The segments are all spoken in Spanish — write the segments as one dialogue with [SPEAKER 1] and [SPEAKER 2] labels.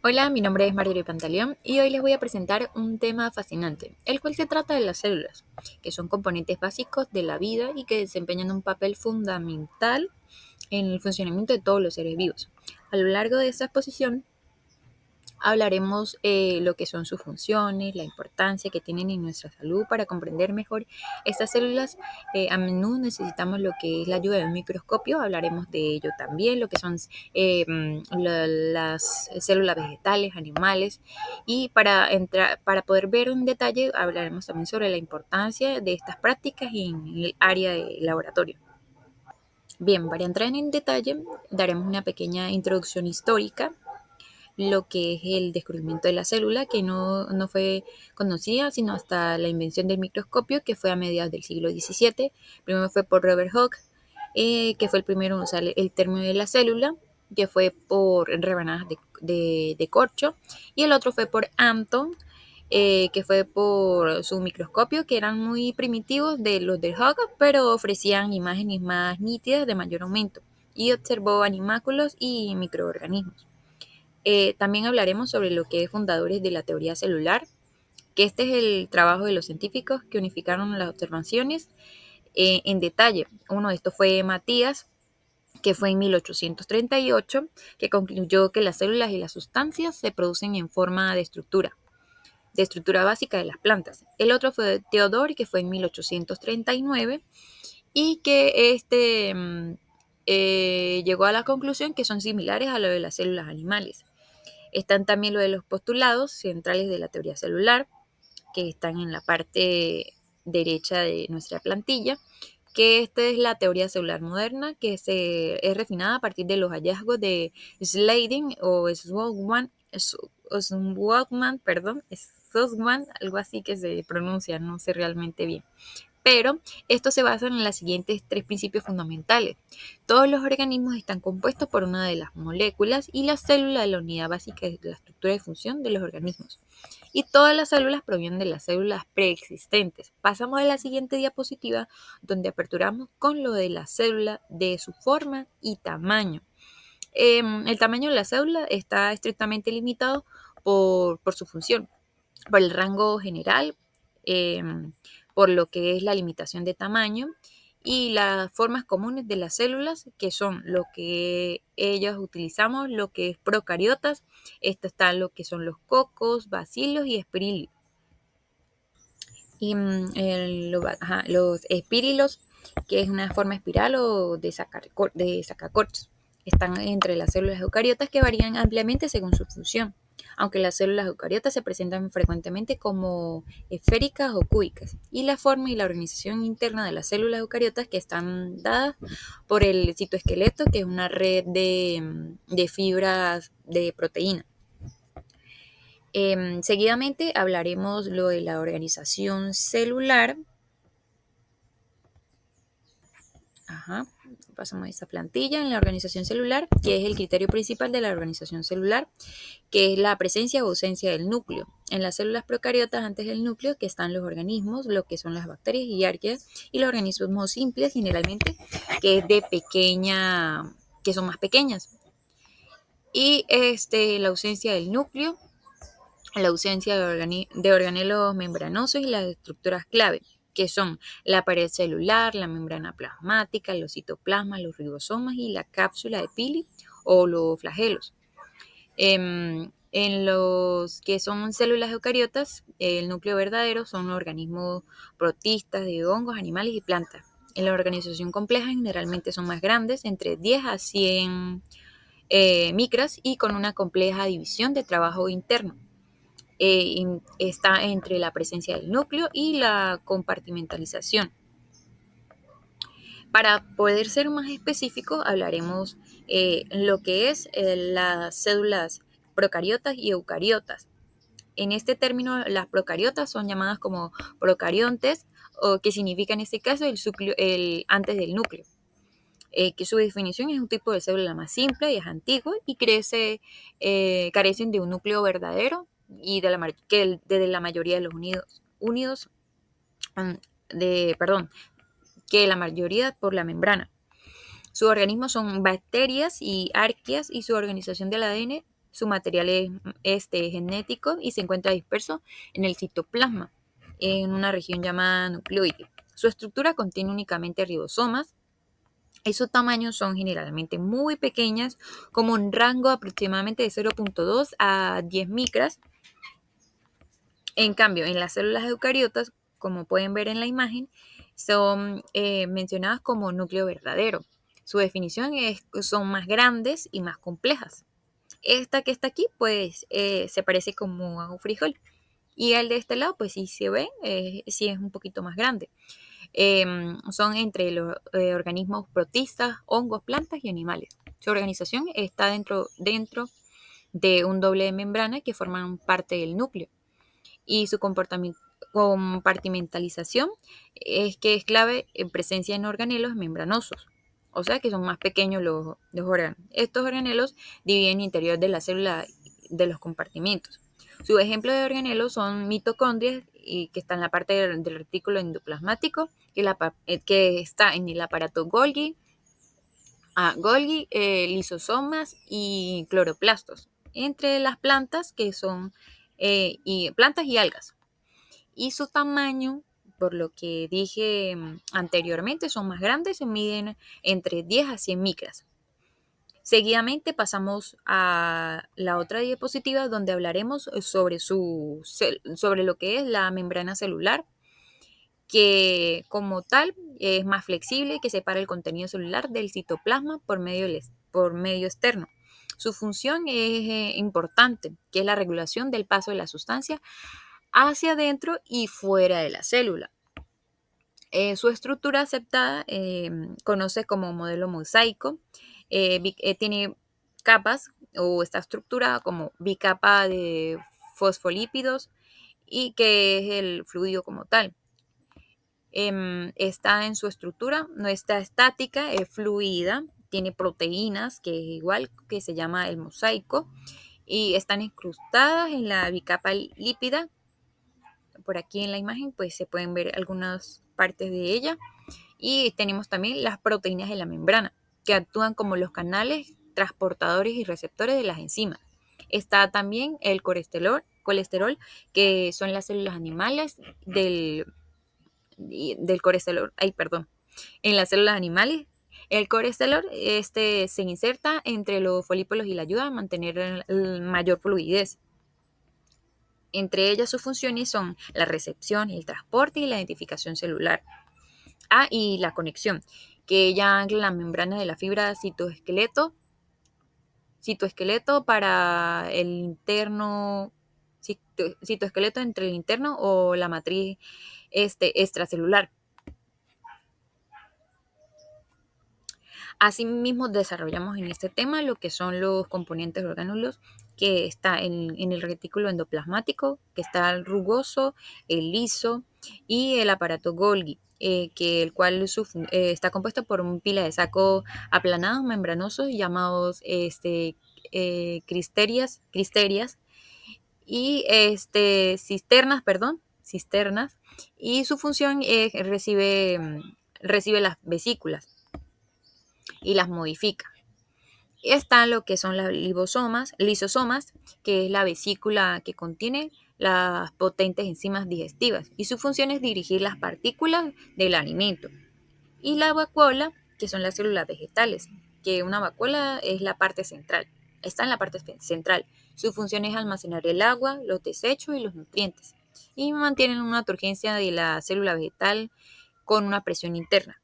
[SPEAKER 1] Hola, mi nombre es Marjorie Pantaleón y hoy les voy a presentar un tema fascinante, el cual se trata de las células, que son componentes básicos de la vida y que desempeñan un papel fundamental en el funcionamiento de todos los seres vivos. A lo largo de esta exposición hablaremos lo que son sus funciones, la importancia que tienen en nuestra salud para comprender mejor estas células. A menudo necesitamos lo que es la ayuda de un microscopio, hablaremos de ello también, lo que son las células vegetales, animales, y para poder ver un detalle hablaremos también sobre la importancia de estas prácticas en el área de laboratorio. Bien, para entrar en detalle, daremos una pequeña introducción histórica lo que es el descubrimiento de la célula, que no fue conocida sino hasta la invención del microscopio, que fue a mediados del siglo XVII. Primero fue por Robert Hooke, que fue el primero en usar el término de la célula, que fue por rebanadas de corcho, y el otro fue por Hampton, que fue por su microscopio, que eran muy primitivos de los de Hooke, pero ofrecían imágenes más nítidas de mayor aumento, y observó animáculos y microorganismos. También hablaremos sobre lo que es fundadores de la teoría celular, que este es el trabajo de los científicos que unificaron las observaciones en detalle. Uno de estos fue Matías, que fue en 1838, que concluyó que las células y las sustancias se producen en forma de estructura básica de las plantas. El otro fue Theodore, que fue en 1839, y que llegó a la conclusión que son similares a lo de las células animales. Están también lo de los postulados centrales de la teoría celular, que están en la parte derecha de nuestra plantilla, que esta es la teoría celular moderna, que es refinada a partir de los hallazgos de Slading o Swogman, perdón, Sussman, algo así que se pronuncia, no sé realmente bien. Pero estos se basan en los siguientes tres principios fundamentales. Todos los organismos están compuestos por una de las moléculas y la célula es la unidad básica de la estructura de función de los organismos. Y todas las células provienen de las células preexistentes. Pasamos a la siguiente diapositiva donde aperturamos con lo de la célula, de su forma y tamaño. El tamaño de la célula está estrictamente limitado por su función, por el rango general, por lo que es la limitación de tamaño y las formas comunes de las células, que son lo que ellos utilizamos, lo que es procariotas. Esto está lo que son los cocos, bacilos y espirilos. Y los espírilos, que es una forma espiral o de sacacorchos, están entre las células eucariotas que varían ampliamente según su función, aunque las células eucariotas se presentan frecuentemente como esféricas o cúbicas, y la forma y la organización interna de las células eucariotas que están dadas por el citoesqueleto, que es una red de fibras de proteína. Seguidamente hablaremos lo de la organización celular. Ajá. Pasamos a esta plantilla en la organización celular, que es el criterio principal de la organización celular, que es la presencia o ausencia del núcleo. En las células procariotas, antes del núcleo, que están los organismos, lo que son las bacterias y arqueas, y los organismos simples, generalmente, que es que son más pequeñas. Y la ausencia del núcleo, la ausencia de organelos membranosos y las estructuras clave, que son la pared celular, la membrana plasmática, los citoplasmas, los ribosomas y la cápsula de Pili o los flagelos. En los que son células eucariotas, el núcleo verdadero son organismos protistas de hongos, animales y plantas. En la organización compleja generalmente son más grandes, entre 10 a 100 micras y con una compleja división de trabajo interno. Está entre la presencia del núcleo y la compartimentalización. Para poder ser más específicos, hablaremos lo que es las células procariotas y eucariotas. En este término, las procariotas son llamadas como procariontes, o que significa en este caso antes del núcleo. Que su definición es un tipo de célula más simple y es antiguo y carecen de un núcleo verdadero y de la mayoría de los unidos mm, que la mayoría por la membrana. Sus organismos son bacterias y arqueas y su organización del ADN Su material es genético y se encuentra disperso en el citoplasma, en una región llamada nucleoide. Su estructura contiene únicamente ribosomas y su tamaño son generalmente muy pequeñas, como un rango aproximadamente de 0,2 a 10 micras. En cambio, en las células eucariotas, como pueden ver en la imagen, son mencionadas como núcleo verdadero. Su definición es que son más grandes y más complejas. Esta que está aquí, pues se parece como a un frijol. Y el de este lado, pues sí se ve, sí es un poquito más grande. Son entre los organismos protistas, hongos, plantas y animales. Su organización está dentro de un doble de membrana que forman parte del núcleo. Y su compartimentalización es que es clave en presencia en organelos membranosos. O sea que son más pequeños los órganos. Estos organelos dividen el interior de la célula de los compartimientos. Su ejemplo de organelos son mitocondrias, y que está en la parte del retículo endoplasmático, que está en el aparato Golgi, lisosomas y cloroplastos, entre las plantas que son plantas y algas. Y su tamaño, por lo que dije anteriormente, son más grandes, se miden entre 10 a 100 micras. Seguidamente pasamos a la otra diapositiva donde hablaremos sobre lo que es la membrana celular, que como tal es más flexible, que separa el contenido celular del citoplasma por medio externo. Su función es importante, que es la regulación del paso de la sustancia hacia adentro y fuera de la célula. Su estructura aceptada conoce como modelo mosaico. Tiene capas, o está estructurada como bicapa de fosfolípidos, y que es el fluido como tal. Está en su estructura, no está estática, es fluida, tiene proteínas, que es igual, que se llama el mosaico, y están incrustadas en la bicapa lípida. Por aquí en la imagen pues se pueden ver algunas partes de ella. Y tenemos también las proteínas de la membrana, que actúan como los canales transportadores y receptores de las enzimas. Está también el colesterol, que son las células animales del colesterol. En las células animales, el colesterol se inserta entre los folículos y le ayuda a mantener mayor fluidez. Entre ellas sus funciones son la recepción, el transporte y la identificación celular. Y la conexión, que ella ancla la membrana de la fibra citoesqueleto para el interno, citoesqueleto entre el interno o la matriz extracelular. Asimismo, desarrollamos en este tema lo que son los componentes orgánulos, que está en el retículo endoplasmático, que está el rugoso, el liso y el aparato Golgi, el cual está compuesto por un pila de sacos aplanados membranosos llamados cristerias y cisternas, y su función es recibe las vesículas y las modifica. Están lo que son las lisosomas, que es la vesícula que contiene las potentes enzimas digestivas, y su función es dirigir las partículas del alimento. Y la vacuola, que son las células vegetales, que una vacuola es la parte central. Está en la parte central. Su función es almacenar el agua, los desechos y los nutrientes, y mantienen una turgencia de la célula vegetal con una presión interna.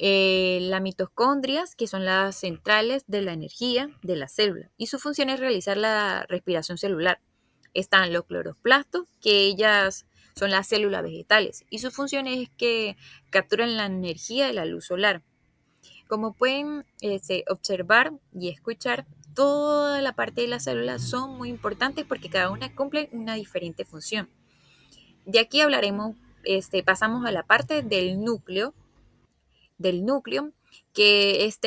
[SPEAKER 1] Las mitocondrias, que son las centrales de la energía de la célula, y su función es realizar la respiración celular. Están los cloroplastos, que ellas son las células vegetales, y su función es que capturan la energía de la luz solar. Como pueden observar y escuchar, toda la parte de las células son muy importantes porque cada una cumple una diferente función. De aquí hablaremos, pasamos a la parte del núcleo, que es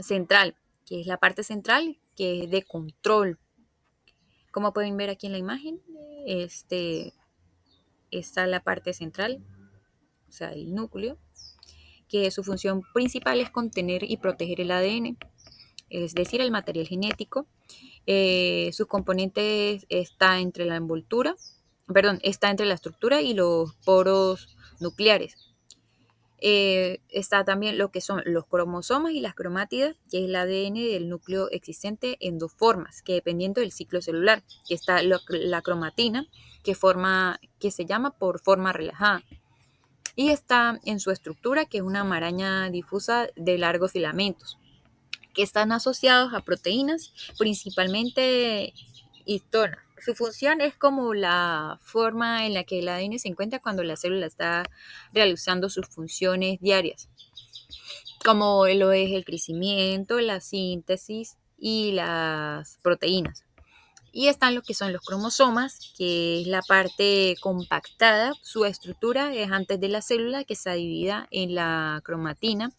[SPEAKER 1] central, que es la parte central, que es de control. Como pueden ver aquí en la imagen, está la parte central, o sea, el núcleo, que su función principal es contener y proteger el ADN, es decir, el material genético, Sus componentes está entre la estructura y los poros nucleares. Está también lo que son los cromosomas y las cromátidas, que es el ADN del núcleo existente en dos formas, que dependiendo del ciclo celular, que está la cromatina, que se llama por forma relajada, y está en su estructura, que es una maraña difusa de largos filamentos, que están asociados a proteínas, principalmente histonas. Su función es como la forma en la que el ADN se encuentra cuando la célula está realizando sus funciones diarias, como lo es el crecimiento, la síntesis y las proteínas. Y están lo que son los cromosomas, que es la parte compactada. Su estructura es antes de la célula, que está dividida en la cromatina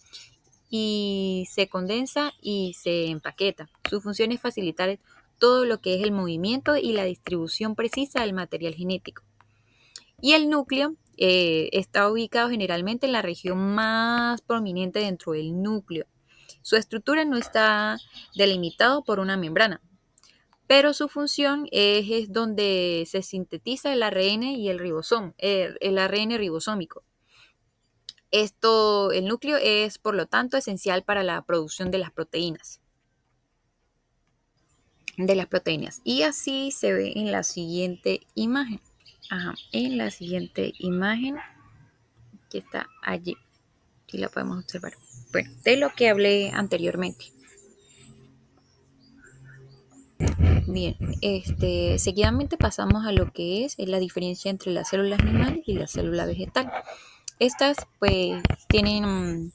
[SPEAKER 1] y se condensa y se empaqueta. Su función es facilitar todo lo que es el movimiento y la distribución precisa del material genético. Y el núcleo está ubicado generalmente en la región más prominente dentro del núcleo. Su estructura no está delimitada por una membrana, pero su función es donde se sintetiza el ARN y el ARN ribosómico. El núcleo es, por lo tanto, esencial para la producción de las proteínas. Y así se ve en la siguiente imagen. En la siguiente imagen que está allí, si la podemos observar. Bueno, de lo que hablé anteriormente. Bien, seguidamente pasamos a lo que es la diferencia entre las células animales y la célula vegetal. Estas pues tienen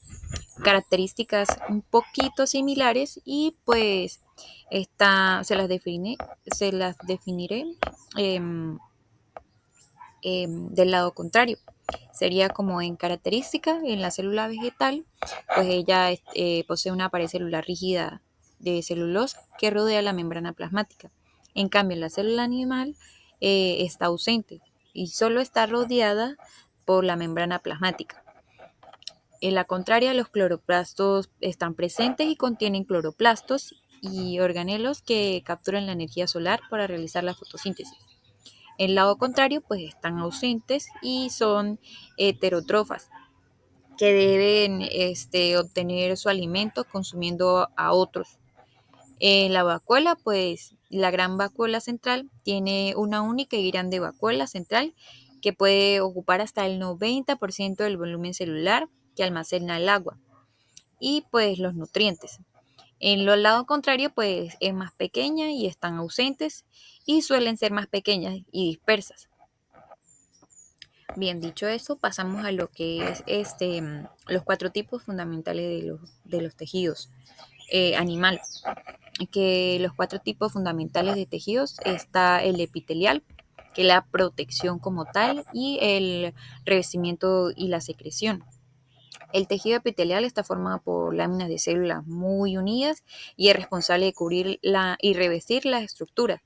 [SPEAKER 1] características un poquito similares y pues se las definiré del lado contrario. Sería como en característica en la célula vegetal, pues ella posee una pared celular rígida de celulosa que rodea la membrana plasmática. En cambio, en la célula animal está ausente y solo está rodeada por la membrana plasmática. En la contraria, los cloroplastos están presentes y contienen cloroplastos y organelos que capturan la energía solar para realizar la fotosíntesis. El lado contrario, pues están ausentes y son heterótrofas, que deben obtener su alimento consumiendo a otros. En la vacuola, pues la gran vacuola central tiene una única y grande vacuola central que puede ocupar hasta el 90% del volumen celular que almacena el agua y pues los nutrientes. En el lado contrario, pues es más pequeña y están ausentes y suelen ser más pequeñas y dispersas. Bien, dicho eso, pasamos a lo que es los 4 tipos fundamentales de los tejidos animales. Que los 4 tipos fundamentales de tejidos está el epitelial, que es la protección como tal, y el revestimiento y la secreción. El tejido epitelial está formado por láminas de células muy unidas y es responsable de cubrir y revestir las estructuras.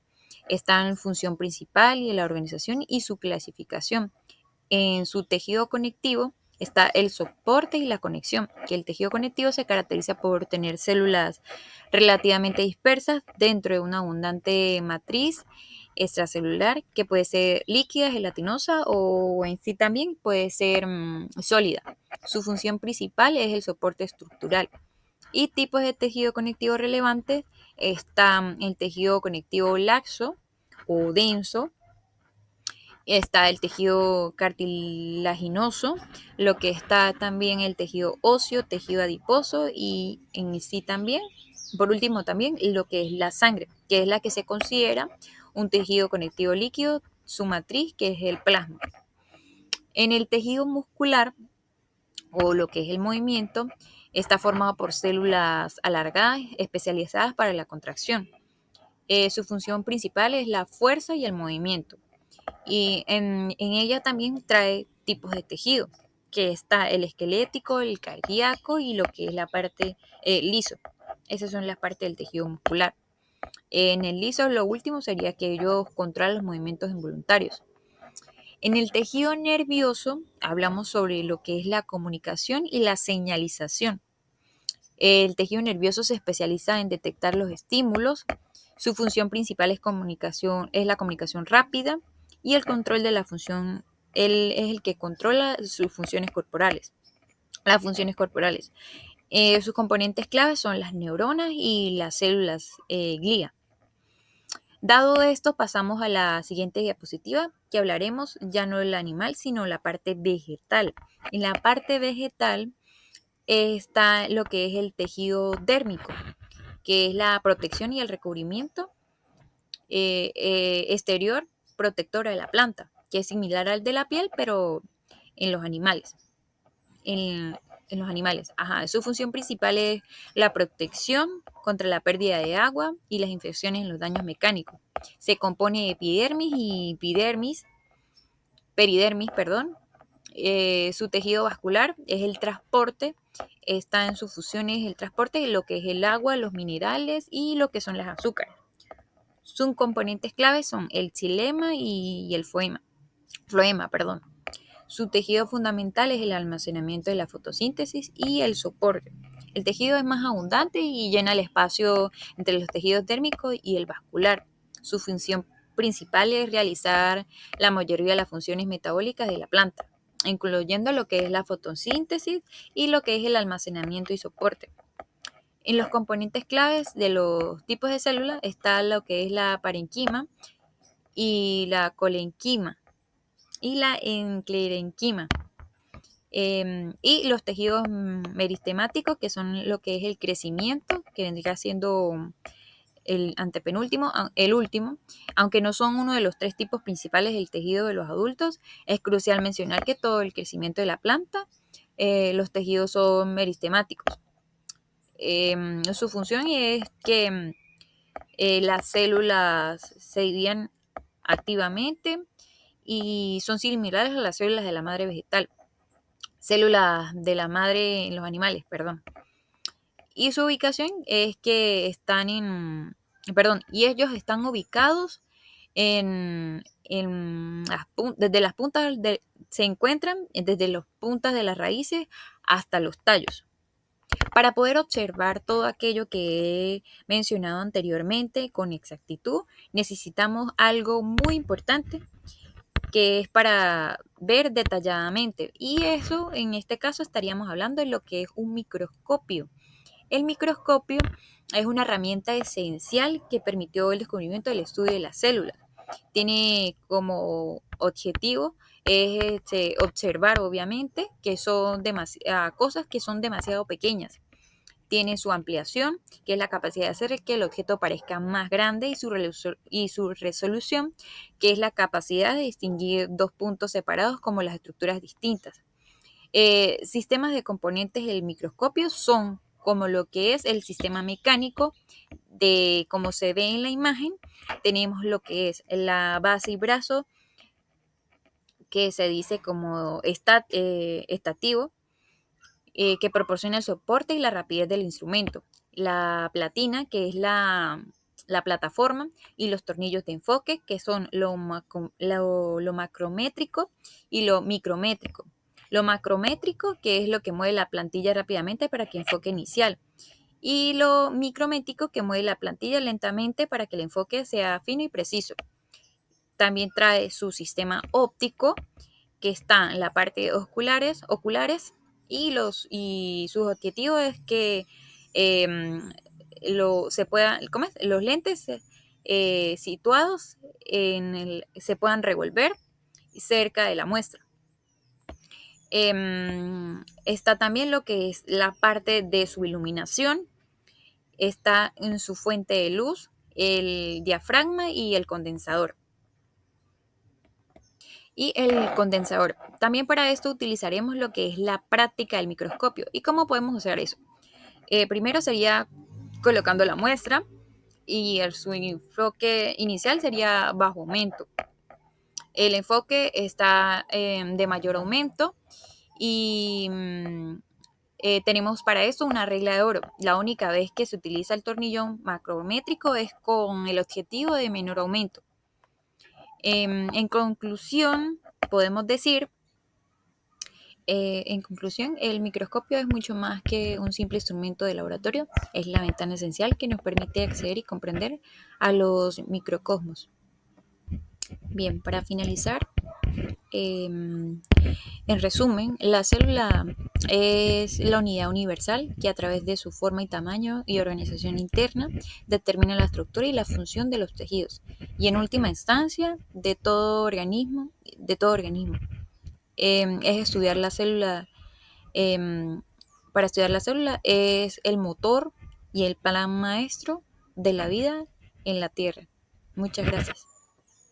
[SPEAKER 1] Está en función principal y en la organización y su clasificación. En su tejido conectivo está el soporte y la conexión, que el tejido conectivo se caracteriza por tener células relativamente dispersas dentro de una abundante matriz extracelular que puede ser líquida, gelatinosa o en sí también puede ser sólida. Su función principal es el soporte estructural. Y tipos de tejido conectivo relevantes están el tejido conectivo laxo o denso, está el tejido cartilaginoso, lo que está también el tejido óseo, tejido adiposo y en sí también, por último también, lo que es la sangre, que es la que se considera un tejido conectivo líquido, su matriz, que es el plasma. En el tejido muscular, o lo que es el movimiento, está formado por células alargadas especializadas para la contracción. Su función principal es la fuerza y el movimiento. Y en ella también trae tipos de tejido, que está el esquelético, el cardíaco y lo que es la parte liso. Esas son las partes del tejido muscular. En el liso, lo último sería que ellos controlan los movimientos involuntarios. En el tejido nervioso hablamos sobre lo que es la comunicación y la señalización. El tejido nervioso se especializa en detectar los estímulos, Su función principal es la comunicación rápida y el control de la función. Él es el que controla sus funciones corporales. Las funciones corporales. Sus componentes claves son las neuronas y las células glía. Dado esto, pasamos a la siguiente diapositiva, que hablaremos ya no del animal, sino la parte vegetal. En la parte vegetal está lo que es el tejido dérmico, que es la protección y el recubrimiento exterior protectora de la planta, que es similar al de la piel, pero en los animales. En los animales. Su función principal es la protección contra la pérdida de agua y las infecciones en los daños mecánicos. Se compone de epidermis y peridermis, perdón. Su tejido vascular es el transporte, está en sus funciones el transporte de lo que es el agua, los minerales y lo que son las azúcares. Sus componentes claves son el xilema y el floema, perdón. Su tejido fundamental es el almacenamiento de la fotosíntesis y el soporte. El tejido es más abundante y llena el espacio entre los tejidos térmicos y el vascular. Su función principal es realizar la mayoría de las funciones metabólicas de la planta, incluyendo lo que es la fotosíntesis y lo que es el almacenamiento y soporte. En los componentes claves de los tipos de células está lo que es la parenquima y la colenquima y la enclerenquima. Y los tejidos meristemáticos, que son lo que es el crecimiento, que vendría siendo el antepenúltimo, el último, aunque no son uno de los tres tipos principales del tejido de los adultos, es crucial mencionar que todo el crecimiento de la planta, los tejidos son meristemáticos. Su función es que las células se dividan activamente y son similares a las células de la madre vegetal. Células de la madre en los animales, perdón. Y su ubicación es que y ellos están ubicados desde las puntas, se encuentran desde las puntas de las raíces hasta los tallos. Para poder observar todo aquello que he mencionado anteriormente con exactitud, necesitamos algo muy importante que es para ver detalladamente. Y eso, en este caso, estaríamos hablando de lo que es un microscopio. El microscopio es una herramienta esencial que permitió el descubrimiento del estudio de las células. Tiene como objetivo observar, obviamente, que son cosas que son demasiado pequeñas. Tiene su ampliación, que es la capacidad de hacer que el objeto parezca más grande, y su resolución, que es la capacidad de distinguir dos puntos separados como las estructuras distintas. Sistemas de componentes del microscopio son como lo que es el sistema mecánico, de como se ve en la imagen. Tenemos lo que es la base y brazo, que se dice como estativo, que proporciona el soporte y la rapidez del instrumento. La platina, que es la plataforma, y los tornillos de enfoque, que son lo macrométrico y lo micrométrico. Lo macrométrico, que es lo que mueve la plantilla rápidamente para que enfoque inicial. Y lo micrométrico, que mueve la plantilla lentamente para que el enfoque sea fino y preciso. También trae su sistema óptico, que está en la parte de oculares, y sus objetivos es que los lentes situados se puedan revolver cerca de la muestra. Está también lo que es la parte de su iluminación, está en su fuente de luz, el diafragma y el condensador. Y el condensador. También para esto utilizaremos lo que es la práctica del microscopio. ¿Y cómo podemos hacer eso? Primero sería colocando la muestra y su enfoque inicial sería bajo aumento. El enfoque está de mayor aumento y tenemos para esto una regla de oro. La única vez que se utiliza el tornillón macrométrico es con el objetivo de menor aumento. En conclusión, podemos decir En conclusión, el microscopio es mucho más que un simple instrumento de laboratorio, es la ventana esencial que nos permite acceder y comprender a los microcosmos. Bien, para finalizar, en resumen, la célula es la unidad universal que a través de su forma y tamaño y organización interna determina la estructura y la función de los tejidos y en última instancia de todo organismo. Es estudiar la célula, em, para estudiar la célula es el motor y el plan maestro de la vida en la Tierra. Muchas gracias.